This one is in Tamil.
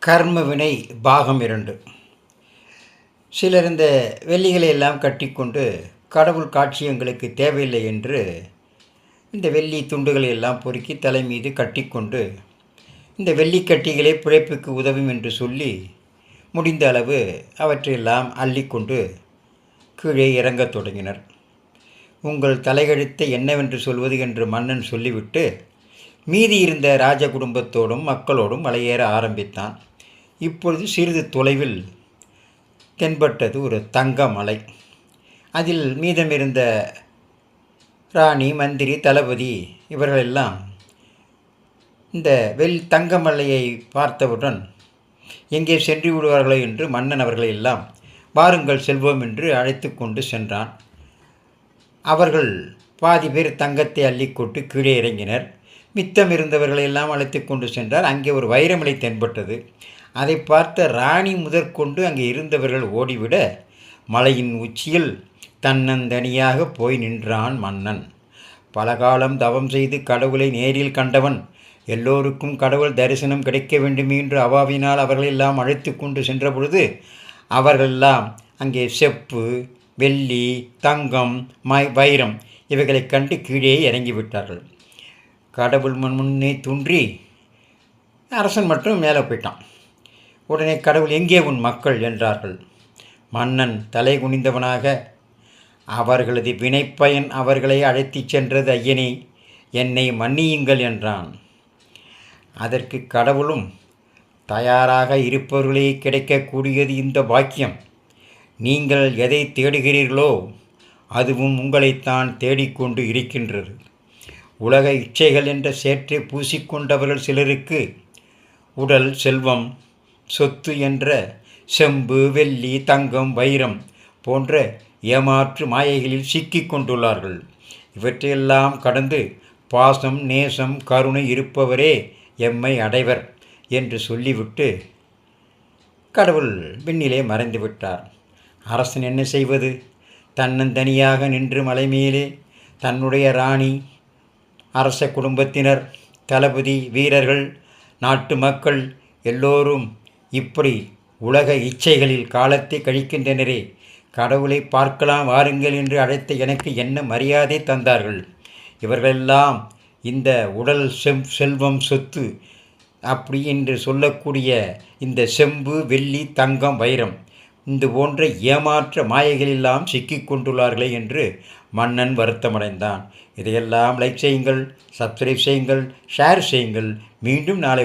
கர்மவினை பாகம் 2. சிலர் இந்த வெள்ளிகளை எல்லாம் கட்டிக்கொண்டு கடவுள் காட்சி எங்களுக்கு தேவையில்லை என்று இந்த வெள்ளி துண்டுகளை எல்லாம் பொறுக்கி தலை மீது கட்டிக்கொண்டு இந்த வெள்ளிக்கட்டிகளே பிழைப்புக்கு உதவும் என்று சொல்லி முடிந்த அளவு அவற்றையெல்லாம் அள்ளிக்கொண்டு கீழே இறங்கத் தொடங்கினர். உங்கள் தலைகழுத்தை என்னவென்று சொல்வது என்று மன்னன் சொல்லிவிட்டு மீதி இருந்த ராஜ குடும்பத்தோடும் மக்களோடும் மலையேற ஆரம்பித்தான். இப்பொழுது சிறிது தொலைவில் தென்பட்டது ஒரு தங்க மலை. அதில் மீதமிருந்த ராணி, மந்திரி, தளபதி இவர்களெல்லாம் இந்த தங்க மலையை பார்த்தவுடன் எங்கே சென்று விடுவார்களோ என்று மன்னன் அவர்களை எல்லாம் வாருங்கள் செல்வோம் என்று அழைத்து கொண்டு சென்றான். அவர்கள் பாதி பேர் தங்கத்தை அள்ளிக்கொண்டு கீழே இறங்கினர். மித்தம் இருந்தவர்களையெல்லாம் அழைத்து கொண்டு சென்றார். அங்கே ஒரு வைரமலை தென்பட்டது. அதை பார்த்த ராணி முதற்கொண்டு அங்கே இருந்தவர்கள் ஓடிவிட மலையின் உச்சியில் தன்னந்தனியாக போய் நின்றான் மன்னன். பலகாலம் தவம் செய்து கடவுளை நேரில் கண்டவன், எல்லோருக்கும் கடவுள் தரிசனம் கிடைக்க வேண்டும் என்று அவாவினால் அவர்களெல்லாம் அழைத்து கொண்டு சென்ற பொழுது அவர்களெல்லாம் அங்கே செப்பு, வெள்ளி, தங்கம், வைரம் இவைகளை கண்டு கீழே இறங்கிவிட்டார்கள். கடவுள் முன்னே தோன்றி அரசன் மட்டும் மேலே போயிட்டான். உடனே கடவுள் எங்கே உன் மக்கள் என்றார்கள். மன்னன் தலை குனிந்தவனாக அவர்களது வினைப்பயன் அவர்களை அழைத்துச் சென்றது ஐயனே, என்னை மன்னியுங்கள் என்றான். அதற்கு கடவுளும் தயாராக இருப்பவர்களே கிடைக்கக்கூடியது இந்த பாக்கியம். நீங்கள் எதை தேடுகிறீர்களோ அதுவும் உங்களைத்தான் தேடிக்கொண்டு இருக்கின்றது. உலக இச்சைகள் என்ற சேற்றை பூசிக்கொண்டவர்கள் சிலருக்கு உடல், செல்வம், சொத்து என்ற செம்பு, வெள்ளி, தங்கம், வைரம் போன்ற ஏமாற்று மாயைகளில் சிக்கிக் கொண்டுள்ளார்கள். இவற்றையெல்லாம் கடந்து பாசம், நேசம், கருணை இருப்பவரே எம்மை அடைவர் என்று சொல்லிவிட்டு கடவுள் விண்ணிலே மறைந்து விட்டார். அரசன் என்ன செய்வது? தன்னந்தனியாக நின்று மலை மேலே தன்னுடைய ராணி, அரச குடும்பத்தினர், தளபதி, வீரர்கள், நாட்டு மக்கள் எல்லோரும் இப்படி உலக இச்சைகளில் காலத்தை கழிக்கின்றனரே, கடவுளை பார்க்கலாம் வாருங்கள் என்று அழைத்த எனக்கு என்ன மரியாதை தந்தார்கள். இவர்களெல்லாம் இந்த உடல், செல்வம், சொத்து அப்படி என்று சொல்லக்கூடிய இந்த செம்பு, வெள்ளி, தங்கம், வைரம் இந்த போன்ற ஏமாற்ற மாயைகளெல்லாம் சிக்கிக் கொண்டுள்ளார்களே என்று மன்னன் வருத்தமடைந்தான். இதையெல்லாம் லைக் செய்யுங்கள், சப்ஸ்கிரைப் செய்யுங்கள், ஷேர் செய்யுங்கள். மீண்டும் நாளை